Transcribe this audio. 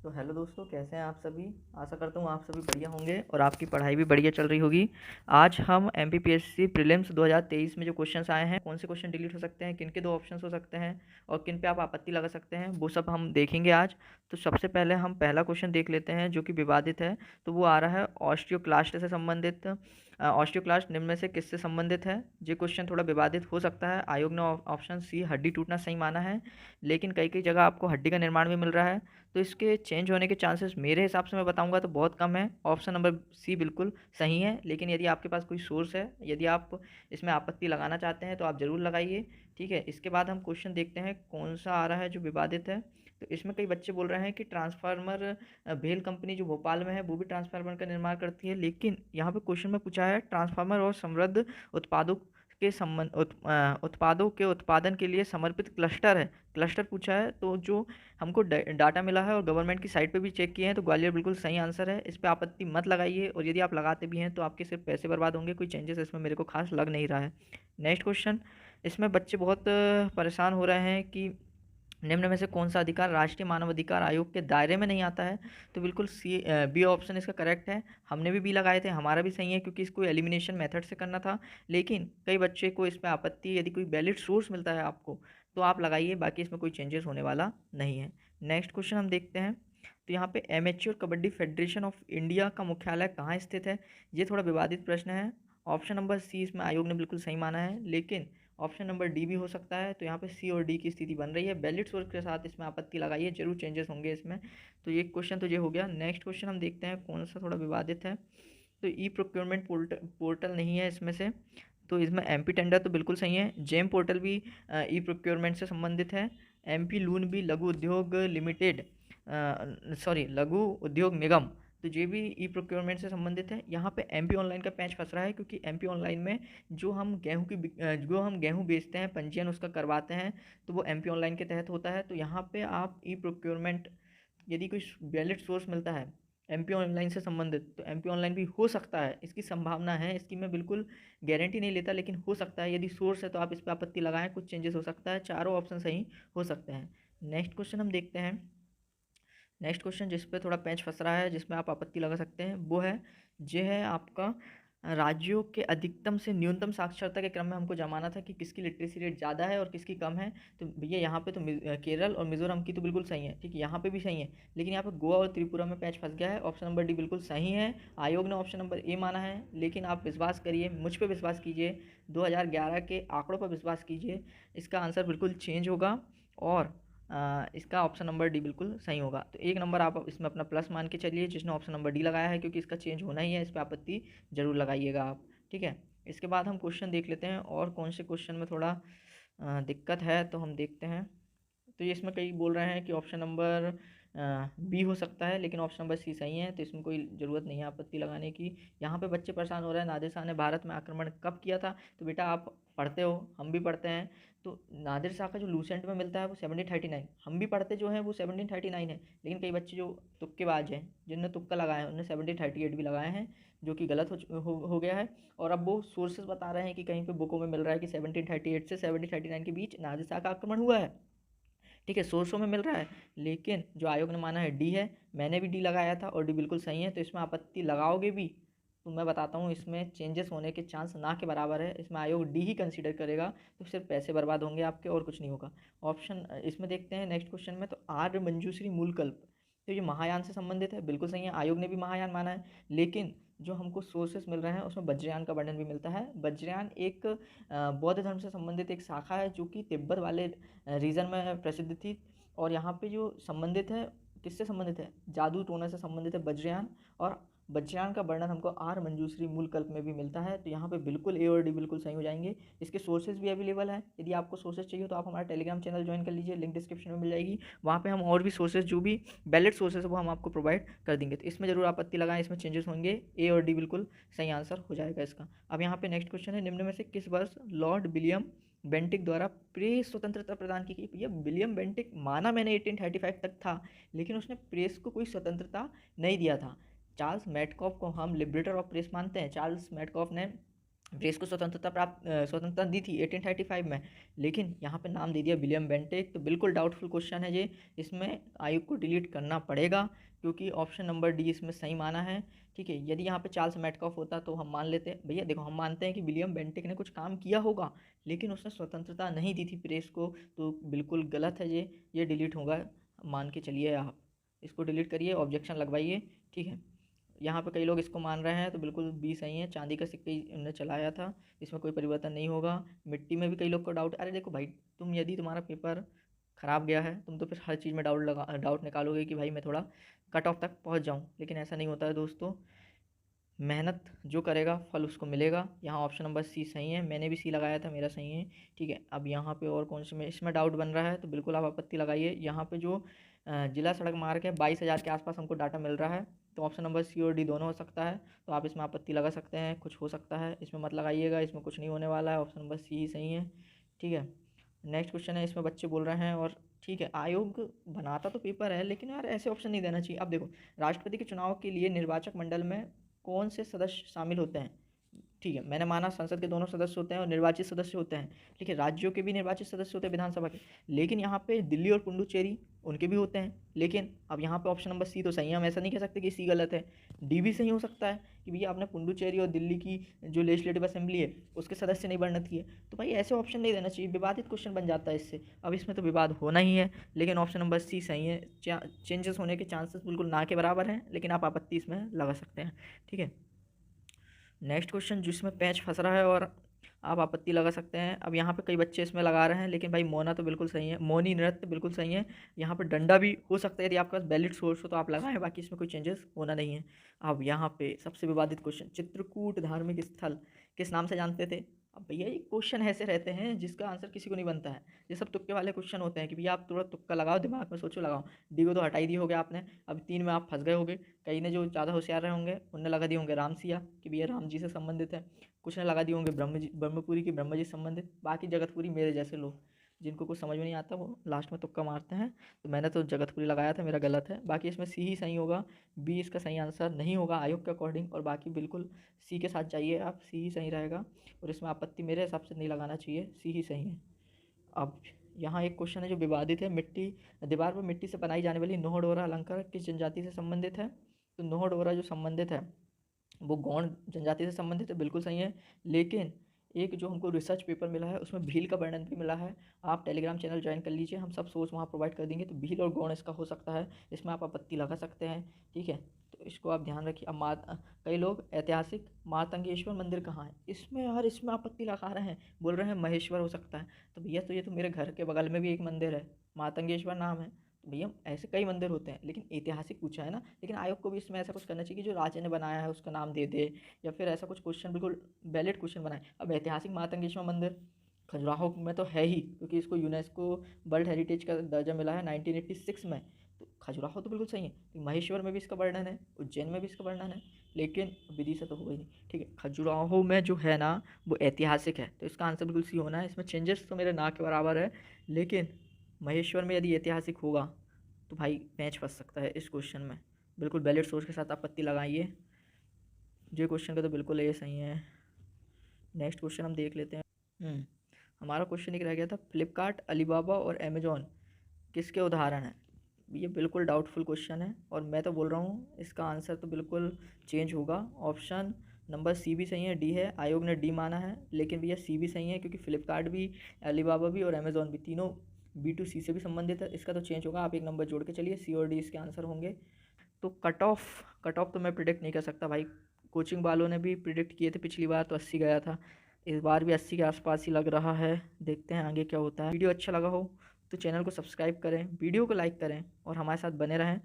तो हेलो दोस्तों, कैसे हैं आप सभी। आशा करता हूँ आप सभी बढ़िया होंगे और आपकी पढ़ाई भी बढ़िया चल रही होगी। आज हम एमपीपीएससी प्रीलिम्स 2023 में जो क्वेश्चंस आए हैं, कौन से क्वेश्चन डिलीट हो सकते हैं, किन के दो ऑप्शंस हो सकते हैं और किन पे आप आपत्ति लगा सकते हैं, वो सब हम देखेंगे आज। तो सबसे पहले हम पहला क्वेश्चन देख लेते हैं जो कि विवादित है। तो वो आ रहा है ऑस्टियोक्लास्ट से संबंधित। ऑस्टियोक्लास्ट निम्न में से किससे संबंधित है। ये क्वेश्चन थोड़ा विवादित हो सकता है। आयोग ने ऑप्शन सी हड्डी टूटना सही माना है, लेकिन कई कई जगह आपको हड्डी का निर्माण भी मिल रहा है। तो इसके चेंज होने के चांसेस मेरे हिसाब से मैं बताऊंगा तो बहुत कम है। ऑप्शन नंबर सी बिल्कुल सही है, लेकिन यदि आपके पास कोई सोर्स है, यदि आप इसमें आपत्ति लगाना चाहते हैं तो आप ज़रूर लगाइए। ठीक है, इसके बाद हम क्वेश्चन देखते हैं कौन सा आ रहा है जो विवादित है। तो इसमें कई बच्चे बोल रहे हैं कि ट्रांसफार्मर भेल कंपनी जो भोपाल में है वो भी ट्रांसफार्मर का निर्माण करती है, लेकिन यहाँ पे क्वेश्चन में पूछा है ट्रांसफार्मर और समृद्ध उत्पादों उत्पादों के उत्पादन के लिए समर्पित क्लस्टर है। क्लस्टर पूछा है, तो जो हमको डाटा मिला है और गवर्नमेंट की साइट पे भी चेक किए हैं तो ग्वालियर बिल्कुल सही आंसर है। इस पे आपत्ति मत लगाइए, और यदि आप लगाते भी हैं तो आपके सिर्फ पैसे बर्बाद होंगे। कोई चेंजेस इसमें मेरे को खास लग नहीं रहा है। Next question. इसमें बच्चे बहुत परेशान हो रहे हैं कि निम्न में से कौन सा अधिकार राष्ट्रीय मानव अधिकार आयोग के दायरे में नहीं आता है। तो बिल्कुल बी ऑप्शन इसका करेक्ट है। हमने भी बी लगाए थे, हमारा भी सही है, क्योंकि इसको एलिमिनेशन मेथड से करना था। लेकिन कई बच्चे को इसमें आपत्ति, यदि कोई वैलिड सोर्स मिलता है आपको तो आप लगाइए, बाकी इसमें कोई चेंजेस होने वाला नहीं है। नेक्स्ट क्वेश्चन हम देखते हैं। तो यहाँ पे amateur kabaddi federation of India का मुख्यालय कहाँ स्थित है। ये थोड़ा विवादित प्रश्न है। ऑप्शन नंबर सी इसमें आयोग ने बिल्कुल सही माना है, लेकिन ऑप्शन नंबर डी भी हो सकता है। तो यहाँ पे सी और डी की स्थिति बन रही है। वैलिड सोर्स के साथ इसमें आपत्ति लगाइए, जरूर चेंजेस होंगे इसमें। तो ये क्वेश्चन तो ये हो गया। नेक्स्ट क्वेश्चन हम देखते हैं कौन सा थोड़ा विवादित है। तो ई प्रोक्योरमेंट पोर्टल नहीं है इसमें से। तो इसमें एमपी टेंडर तो बिल्कुल सही है। जेम पोर्टल भी ई प्रोक्योरमेंट से संबंधित है। एमपी लून भी लघु उद्योग लिमिटेड, सॉरी लघु उद्योग निगम, तो ये भी ई प्रोक्योरमेंट से संबंधित है। यहाँ पे एमपी ऑनलाइन का पैंच फंस रहा है, क्योंकि एमपी ऑनलाइन में जो हम गेहूँ बेचते हैं, पंजीयन उसका करवाते हैं, तो वो एमपी ऑनलाइन के तहत होता है। तो यहाँ पे आप ई प्रोक्योरमेंट, यदि कोई वैलिड सोर्स मिलता है एमपी ऑनलाइन से संबंधित, तो एमपी ऑनलाइन भी हो सकता है, इसकी संभावना है। इसकी मैं बिल्कुल गारंटी नहीं लेता, लेकिन हो सकता है। यदि सोर्स है तो आप इस पर आपत्ति लगाएं, कुछ चेंजेस हो सकता है। चारों ऑप्शन सही हो सकते हैं। नेक्स्ट क्वेश्चन हम देखते हैं। नेक्स्ट क्वेश्चन जिस पे थोड़ा पैंच फंस रहा है, जिसमें आप आपत्ति लगा सकते हैं, वो है ये है आपका राज्यों के अधिकतम से न्यूनतम साक्षरता के क्रम में हमको जमाना था कि किसकी लिटरेसी रेट ज़्यादा है और किसकी कम है। तो भैया यहाँ पे तो केरल और मिजोरम की तो बिल्कुल सही है, ठीक है, यहाँ पे भी सही है। लेकिन यहाँ पे गोवा और त्रिपुरा में पैच फंस गया है। ऑप्शन नंबर डी बिल्कुल सही है। आयोग ने ऑप्शन नंबर ए माना है, लेकिन आप विश्वास करिए, मुझ पर विश्वास कीजिए, 2011 के आंकड़ों पर विश्वास कीजिए, इसका आंसर बिल्कुल चेंज होगा और इसका ऑप्शन नंबर डी बिल्कुल सही होगा। तो एक नंबर आप इसमें अपना प्लस मान के चलिए जिसने ऑप्शन नंबर डी लगाया है, क्योंकि इसका चेंज होना ही है। इस पर आपत्ति जरूर लगाइएगा आप, ठीक है। इसके बाद हम क्वेश्चन देख लेते हैं, और कौन से क्वेश्चन में थोड़ा दिक्कत है तो हम देखते हैं। तो ये इसमें कई बोल रहे हैं कि ऑप्शन नंबर बी हो सकता है, लेकिन ऑप्शन नंबर सी सही है, तो इसमें कोई ज़रूरत नहीं है आपत्ति लगाने की। यहाँ पे बच्चे परेशान हो रहे हैं, नादिर शाह ने भारत में आक्रमण कब किया था। तो बेटा आप पढ़ते हो, हम भी पढ़ते हैं। तो नादिर शाह का जो लूसेंट में मिलता है वो 1739, हम भी पढ़ते जो हैं वो 1739 है। लेकिन कई बच्चे जो तुक्केबाज हैं, जिनने तुक्का लगाया है, उन्होंने 1738 भी लगाए हैं, जो कि गलत हो गया है। और अब वो सोर्सेज बता रहे हैं कि कहीं पे बुकों में मिल रहा है कि 1738 से 1739 के बीच नादिर शाह का आक्रमण हुआ है, ठीक है, सोर्सों में मिल रहा है। लेकिन जो आयोग ने माना है डी है। मैंने भी डी लगाया था और डी बिल्कुल सही है। तो इसमें आपत्ति लगाओगे भी तो मैं बताता हूँ इसमें चेंजेस होने के चांस ना के बराबर है। इसमें आयोग डी ही कंसीडर करेगा, तो सिर्फ पैसे बर्बाद होंगे आपके और कुछ नहीं होगा। ऑप्शन इसमें देखते हैं नेक्स्ट क्वेश्चन में। तो आर्य मंजूश्री मूलकल्प, तो ये महायान से संबंधित है, बिल्कुल सही है। आयोग ने भी महायान माना है, लेकिन जो हमको सोर्सेस मिल रहे हैं उसमें वज्रयान का वर्णन भी मिलता है। वज्रयान एक बौद्ध धर्म से संबंधित एक शाखा है, जो कि तिब्बत वाले रीजन में प्रसिद्ध थी। और यहाँ पे जो संबंधित है, किससे संबंधित है, जादू टोना से संबंधित है वज्रयान। और वज्रयान का वर्णन हमको आर मंजूश्री मूल कल्प में भी मिलता है। तो यहाँ पे बिल्कुल ए और डी बिल्कुल सही हो जाएंगे। इसके सोर्सेज भी अवेलेबल है, यदि आपको सोर्सेज चाहिए तो आप हमारा टेलीग्राम चैनल ज्वाइन कर लीजिए, लिंक डिस्क्रिप्शन में मिल जाएगी। वहाँ पे हम और भी सोर्सेज, जो भी वैलिड सोर्सेज है वो हम आपको प्रोवाइड कर देंगे। तो इसमें जरूर आपत्ति लगाएं, इसमें चेंजेस होंगे। ए और डी बिल्कुल सही आंसर हो जाएगा इसका। अब यहाँ पे नेक्स्ट क्वेश्चन है, निम्न में से किस वर्ष लॉर्ड विलियम बेंटिक द्वारा प्रेस स्वतंत्रता प्रदान की गई। भैया विलियम बेंटिक माना मैंने 1835 तक था, लेकिन उसने प्रेस को कोई स्वतंत्रता नहीं दिया था। चार्ल्स मैटकॉफ को हम लिबरेटर ऑफ प्रेस मानते हैं। चार्ल्स मैटकॉफ ने प्रेस को स्वतंत्रता दी थी 1835 में, लेकिन यहाँ पे नाम दे दिया विलियम बेंटिक। तो बिल्कुल डाउटफुल क्वेश्चन है ये, इसमें आयोग को डिलीट करना पड़ेगा क्योंकि ऑप्शन नंबर डी इसमें सही माना है। ठीक है, यदि यहाँ पे चार्ल्स मेटकॉफ होता तो हम मान लेते। भैया देखो, हम मानते हैं कि विलियम बेंटिक ने कुछ काम किया होगा, लेकिन उसने स्वतंत्रता नहीं दी थी प्रेस को, तो बिल्कुल गलत है ये डिलीट होगा, मान के चलिए आप। इसको डिलीट करिए, ऑब्जेक्शन लगवाइए। ठीक है, यहाँ पे कई लोग इसको मान रहे हैं, तो बिल्कुल बी सही है। चांदी का सिक्का ही उन्होंने चलाया था, इसमें कोई परिवर्तन नहीं होगा। मिट्टी में भी कई लोग को डाउट, अरे देखो भाई, तुम यदि तुम्हारा पेपर ख़राब गया है, तुम तो फिर हर चीज़ में डाउट निकालोगे कि भाई मैं थोड़ा कट ऑफ तक पहुँच जाऊँ, लेकिन ऐसा नहीं होता है दोस्तों। मेहनत जो करेगा फल उसको मिलेगा। यहाँ ऑप्शन नंबर सी सही है, मैंने भी सी लगाया था, मेरा सही है। ठीक है, अब यहाँ पे और कौन से में इसमें डाउट बन रहा है, तो बिल्कुल आप आपत्ति लगाइए। यहाँ पे जो जिला सड़क मार्ग है 22,000 के आसपास हमको डाटा मिल रहा है, तो ऑप्शन नंबर सी और डी दोनों हो सकता है। तो आप इसमें आपत्ति लगा सकते हैं, कुछ हो सकता है, इसमें मत लगाइएगा, इसमें कुछ नहीं होने वाला है, ऑप्शन नंबर सी ही सही है। ठीक है, नेक्स्ट क्वेश्चन है, इसमें बच्चे बोल रहे हैं और ठीक है, आयोग बनाता तो पेपर है, लेकिन यार ऐसे ऑप्शन नहीं देना चाहिए। अब देखो, राष्ट्रपति के चुनाव के लिए निर्वाचक मंडल में कौन से सदस्य शामिल होते हैं? ठीक है, मैंने माना संसद के दोनों सदस्य होते हैं और निर्वाचित सदस्य होते हैं। ठीक है, राज्यों के भी निर्वाचित सदस्य होते हैं विधानसभा के, लेकिन यहाँ पे दिल्ली और पुडुचेरी उनके भी होते हैं। लेकिन अब यहाँ पे ऑप्शन नंबर सी तो सही है, हम ऐसा नहीं कह सकते कि सी गलत है, डी भी सही हो सकता है कि भैया आपने पुडुचेरी और दिल्ली की जो लेजिस्लेटिव असेंबली है उसके सदस्य नहीं बढ़ना चाहिए। तो भाई ऐसे ऑप्शन नहीं देना चाहिए, विवादित क्वेश्चन बन जाता है इससे। अब इसमें तो विवाद होना ही है, लेकिन ऑप्शन नंबर सी सही है। चेंजेस होने के चांसेस बिल्कुल ना के बराबर हैं, लेकिन आप आपत्ति इसमें लगा सकते हैं। ठीक है, नेक्स्ट क्वेश्चन जिसमें पैच फंस रहा है और आप आपत्ति लगा सकते हैं। अब यहाँ पे कई बच्चे इसमें लगा रहे हैं, लेकिन भाई मौना तो बिल्कुल सही है, मौनी नृत्य बिल्कुल सही है। यहाँ पे डंडा भी हो सकता है, यदि आपके पास वैलिड सोर्स हो तो आप लगाएं, बाकी इसमें कोई चेंजेस होना नहीं है। अब यहाँ पे सबसे विवादित क्वेश्चन, चित्रकूट धार्मिक स्थल किस नाम से जानते थे? अब भैया ये क्वेश्चन ऐसे रहते हैं जिसका आंसर किसी को नहीं बनता है, ये सब तुक्के वाले क्वेश्चन होते हैं कि भैया आप थोड़ा तुक्का लगाओ, दिमाग में सोचो, लगाओ। डी को तो हटा ही दिया होगा आपने, अब तीन में आप फंस गए होंगे। कई ने जो ज़्यादा होशियार रहे होंगे उनने लगा दिए होंगे राम सिया कि भैया राम जी से संबंधित है, कुछ ने लगा दिए होंगे ब्रह्मपुरी की ब्रह्म जी से संबंधित, बाकी जगतपुरी मेरे जैसे लोग जिनको कुछ समझ में नहीं आता वो लास्ट में तुक्का मारते हैं। तो मैंने तो जगतपुरी लगाया था, मेरा गलत है। बाकी इसमें सी ही सही होगा, बी इसका सही आंसर नहीं होगा आयोग के अकॉर्डिंग, और बाकी बिल्कुल सी के साथ जाइए आप, सी ही सही रहेगा। और इसमें आपत्ति मेरे हिसाब से नहीं लगाना चाहिए, सी ही सही है। अब यहाँ एक क्वेश्चन है जो विवादित है, मिट्टी दीवार पर मिट्टी से बनाई जाने वाली नोह डोरा अलंकार किस जनजाति से संबंधित है? तो नोह डोरा जो संबंधित है वो गौंड जनजाति से संबंधित है, बिल्कुल सही है। लेकिन एक जो हमको रिसर्च पेपर मिला है उसमें भील का वर्णन भी मिला है, आप टेलीग्राम चैनल ज्वाइन कर लीजिए, हम सब सोर्स वहाँ प्रोवाइड कर देंगे। तो भील और गौंड इसका हो सकता है, इसमें आप आपत्ति लगा सकते हैं। ठीक है, तो इसको आप ध्यान रखिए। अब कई लोग ऐतिहासिक मातंगेश्वर मंदिर कहाँ है, इसमें यार इसमें आपत्ति लगा रहे हैं, बोल रहे हैं महेश्वर हो सकता है। तो भैया तो ये तो मेरे घर के बगल में भी एक मंदिर है, मातंगेश्वर नाम है। तो भैया ऐसे कई मंदिर होते हैं, लेकिन ऐतिहासिक पूछा है ना, लेकिन आयोग को भी इसमें ऐसा कुछ करना चाहिए कि जो राजा ने बनाया है उसका नाम दे दे, या फिर ऐसा कुछ क्वेश्चन बिल्कुल वैलिड क्वेश्चन बनाए। अब ऐतिहासिक मातंगेश्वर मंदिर खजुराहो में तो है ही, क्योंकि इसको यूनेस्को वर्ल्ड हेरिटेज का दर्जा मिला है 1986 में, तो खजुराहो तो बिल्कुल सही है। तो महेश्वर में भी इसका वर्णन है, उज्जैन में भी इसका वर्णन है, लेकिन विदिशा तो होगा ही नहीं। ठीक है, खजुराहो में जो है ना वो ऐतिहासिक है, तो इसका आंसर बिल्कुल सी होना है। इसमें चेंजेस तो मेरे ना के बराबर है, लेकिन महेश्वर में यदि ऐतिहासिक होगा तो भाई मैच फंस सकता है इस क्वेश्चन में। बिल्कुल वैलिड सोर्स के साथ आपत्ति लगाइए, जो क्वेश्चन का तो बिल्कुल ये सही है। नेक्स्ट क्वेश्चन हम देख लेते हैं। हमारा क्वेश्चन एक रह गया था, फ्लिपकार्ट, अलीबाबा और अमेजोन किसके उदाहरण हैं? ये बिल्कुल डाउटफुल क्वेश्चन है, और मैं तो बोल रहा हूँ इसका आंसर तो बिल्कुल चेंज होगा। ऑप्शन नंबर सी भी सही है, डी है, आयोग ने डी माना है, लेकिन भैया सी भी सही है, क्योंकि फ्लिपकार्ट भी, अलीबाबा भी और अमेजोन भी तीनों B2C से भी संबंधित है। इसका तो चेंज होगा, आप एक नंबर जोड़ के चलिए, सी और डी इसके आंसर होंगे। तो कट ऑफ तो मैं प्रिडिक्ट नहीं कर सकता भाई, कोचिंग वालों ने भी प्रिडिक्ट किए थे पिछली बार तो 80 गया था, इस बार भी 80 के आसपास ही लग रहा है, देखते हैं आगे क्या होता है। वीडियो अच्छा लगा हो तो चैनल को सब्सक्राइब करें, वीडियो को लाइक करें और हमारे साथ बने रहें।